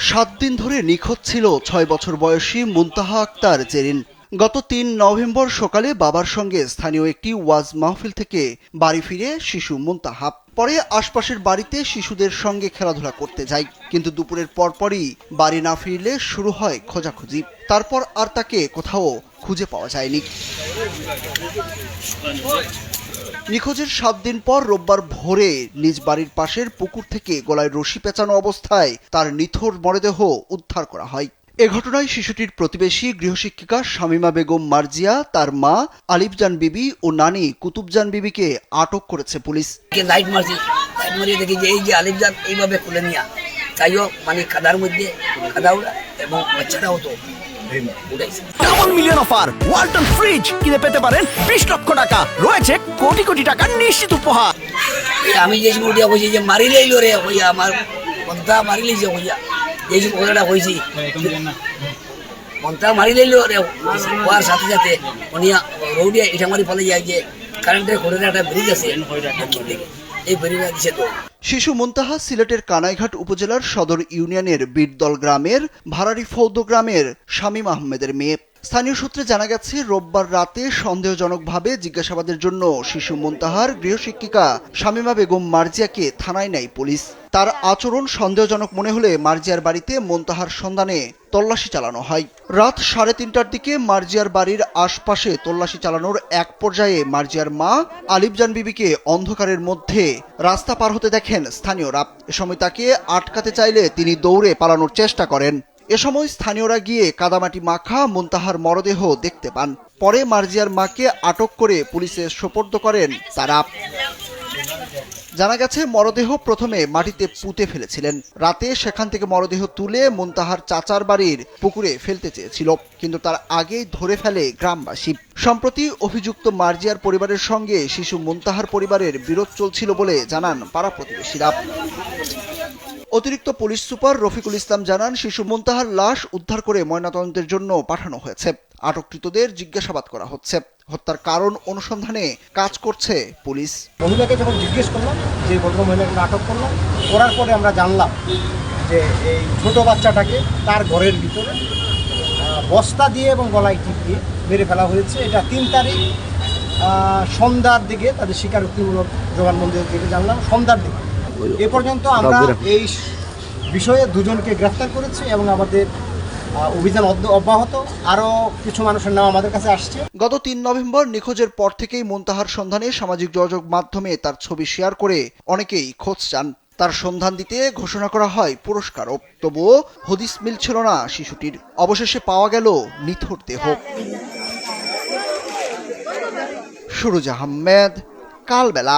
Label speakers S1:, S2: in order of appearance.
S1: 7 দিন ধরে নিখোঁজ ছিল 6 বছর বয়সী মুনতাহা আক্তার জেরিন। গত 3 নভেম্বর সকালে বাবার সঙ্গে স্থানীয় একটি ওয়াজ মাহফিল থেকে বাড়ি ফিরে শিশু মুনতাহা পরে আশপাশের বাড়িতে শিশুদের সঙ্গে খেলাধুলা করতে যায়, কিন্তু দুপুরের পরপরই বাড়ি না ফিরলে শুরু হয় খোঁজাখুঁজি। তারপর আর তাকে কোথাও খুঁজে পাওয়া যায়নি। নিখোঁজের 7 দিন পর রোববার ভোরে নিজ বাড়ির পাশের পুকুর থেকে গলায় রশি পেঁচানো অবস্থায় তার নিথর মরদেহ উদ্ধার করা হয়। এ ঘটনায় শিশুটির প্রতিবেশী গৃহশিক্ষিকা শামীমা বেগম মার্জিয়া, তার মা আলিফজান বিবি ও নানি কুতুবজান বিবিকে আটক করেছে পুলিশ।
S2: লাইট মারিয়ে দেখি যে এই যে আলিফজান এইভাবে খুলে নিয়া তাইও মানে কাদার মধ্যে কাদা উড়া এবং বাচ্চাটাও তো
S3: double million offer Walton fridge কিনে পেতে পারেন 20 লক্ষ টাকা, রয়েছে কোটি কোটি টাকার নিশ্চিত উপহার।
S2: আমি যে মুডিয়া কইছি যে মারিলেই লরে হইয়া আমার মনটা মারিলেই যে হইয়া এই যে কথাটা কইছি মনটা মারিলেই লরে হওয়ার সাথে সাথে উনিয়া রোডিয়া এটা মারি ফলে যায় যে কারেন্টের খড়ের একটা ব্রিজ আছে এই ব্রিজে দিছে। তো
S1: শিশু মুনতাহা সিলেটের কানাইঘাট উপজেলার সদর ইউনিয়নের বীরদল গ্রামের ভাড়ারি ফৌদ গ্রামের শামীম আহমেদের মেয়ে। স্থানীয় সূত্রে জানা গেছে, রোববার রাতে সন্দেহজনকভাবে জিজ্ঞাসাবাদের জন্য শিশু মুনতাহার গৃহশিক্ষিকা শামীমা বেগম মার্জিয়াকে থানায় নেয় পুলিশ। তার আচরণ সন্দেহজনক মনে হলে মার্জিয়ার বাড়িতে মুনতাহার সন্ধানে তল্লাশি চালানো হয়। রাত 3:30টার দিকে মার্জিয়ার বাড়ির আশপাশে তল্লাশি চালানোর এক পর্যায়ে মার্জিয়ার মা আলিফজান বিবিকে অন্ধকারের মধ্যে রাস্তা পার হতে দেখেন স্থানীয়রা। এ সময় তাকে আটকাতে চাইলে তিনি দৌড়ে পালানোর চেষ্টা করেন। এ সময় স্থানীয়রা গিয়ে কাদামাটি মাখা মুনতাহার মরদেহ দেখতে পান। পরে মার্জিয়ার মাকে আটক করে পুলিশে সোপর্দ করেন তারা। জানা গেছে, মরদেহ প্রথমে মাটিতে পুঁতে ফেলেছিলেন। রাতে সেখান থেকে মরদেহ তুলে মুনতাহার চাচার বাড়ির পুকুরে ফেলতে চেয়েছিল, কিন্তু তার আগেই ধরে ফেলে গ্রামবাসী। সম্প্রতি অভিযুক্ত মার্জিয়ার পরিবারের সঙ্গে শিশু মুনতাহার পরিবারের বিরোধ চলছিল বলে জানান পাড়া প্রতিবেশীরা। অতিরিক্ত পুলিশ সুপার রফিকুল ইসলাম জানান, শিশু মুনতাহার লাশ উদ্ধার করে ময়নাতদন্তের জন্য পাঠানো হয়েছে। আটককৃতদের জিজ্ঞাসাবাদ করা হচ্ছে। হত্যার কারণ অনুসন্ধানে কাজ করছে পুলিশ।
S4: মহিলাকে যখন জিজ্ঞেস করলাম, যে ভদ্র মহিলাকে আটক করলাম, করার পরে আমরা জানলাম যে এই ছোট বাচ্চাটাকে তার ঘরের ভিতরে বস্তা দিয়ে এবং গলায় টিপ দিয়ে মেরে ফেলা হয়েছে। এটা 3 তারিখ সন্ধ্যার দিকে তাদের স্বীকারোক্তিমূলক জবানবন্দির দিকে জানলাম সন্ধ্যার দিকে। এ পর্যন্ত আমরা এই বিষয়ে 2 জনকে গ্রেফতার করেছি এবং আমাদের অভিযান অব্যাহত। আরও কিছু মানুষের নাম আমাদের কাছে আসছে।
S1: গত 3 নভেম্বর নিখোঁজের পর থেকেই মুনতাহার সন্ধানে সামাজিক যোগাযোগ মাধ্যমে তার ছবি শেয়ার করে অনেকেই খোঁজ চান। তার সন্ধান দিতে ঘোষণা করা হয় পুরস্কারও। তবুও হদিস মিলছিল না শিশুটির। অবশেষে পাওয়া গেল নিথর দেহ। সুরুজ আহমেদ, কালবেলা।